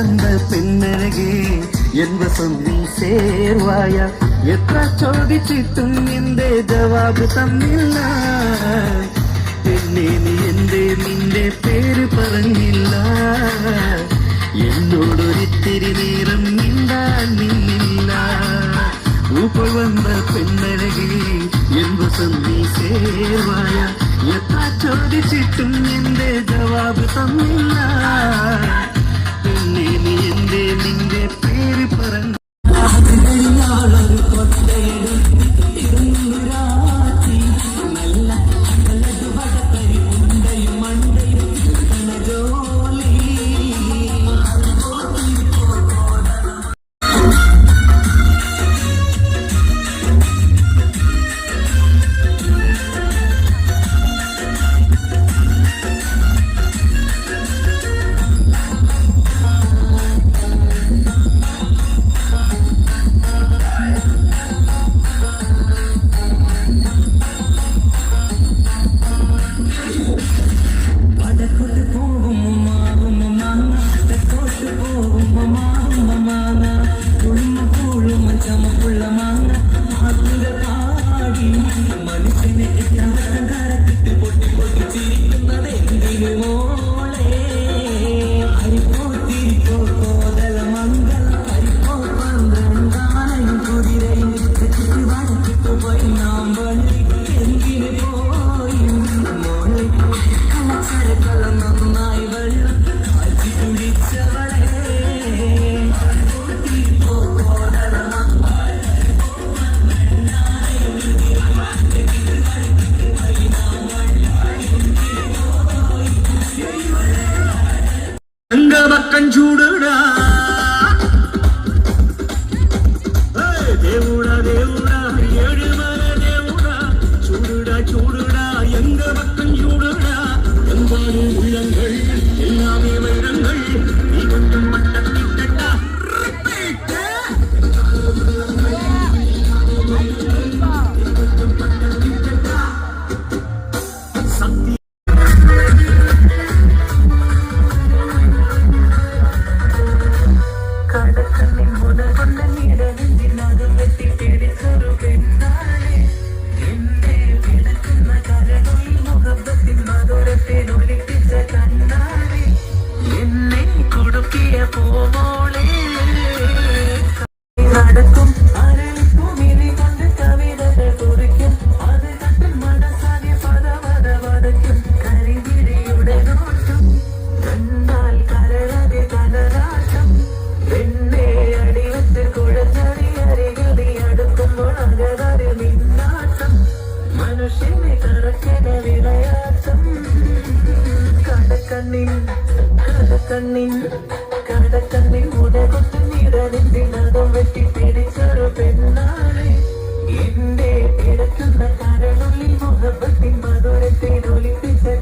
வந்த பெண்ணழகே என் வசம் நீ சேர்வாயா എത്ര ചോദിച്ചിട്ടും എന്റെ ജവാബ് തന്നില്ല പിന്നെ നീ നിന്റെ പേര് പറഞ്ഞില്ല എന്നോടൊരിത്തിരി നേരം മിണ്ടാൻ നിന്നില്ല ഊപ്പ വന്ന പെണ്ണഴകി എൻ വസം നീ സേവായ എത്ര ചോദിച്ചിട്ടും എന്റെ ജവാബ് തന്നില്ല പിന്നെ നീ നിന്റെ പേര് പറഞ്ഞു కంజూడుడా దేవుడా దేవుడా ఏడుమల దేవుడా చూడుడా చూడుడా எங்க பக்கம் சூடுடா எங்காடு உள்ளங்கள் எல்லாமே வைரங்கள் நீ கொஞ்சம் மட்டத்திட்டா சக்தி നടക്കും അരളിപ്പൂമിനി കൊണ്ട് കവിതകൾ കുറിക്കും അത് കട്ടും മനസ്സാകെ പദവടവടയ്ക്കും കരിവിഴിയുടെ നോട്ടും കണ്ടാൽ കരളതി കലരാട്ടം പെണ്ണെ അടിവച്ച് കുഴഞ്ഞടി അരികളി അടുക്കുമ്പോൾ അകതറി നിന്നാട്ടം മനുഷ്യനെ കറക്കന വിളയാട്ടം കടക്കണ്ണിൻ കടക്കണ്ണിൻ കടക്കണ്ണിൻ ഉടകൊട്ട് നിടനിന്തിനകം വെട്ടി പിടിച്ചൊരു പെണ്ണാളെ എന്റെ കിടക്കുന്ന കരളുള്ളിൽ മുഹബത്തിൻ മധുരത്തെ ഒലിപ്പിച്ച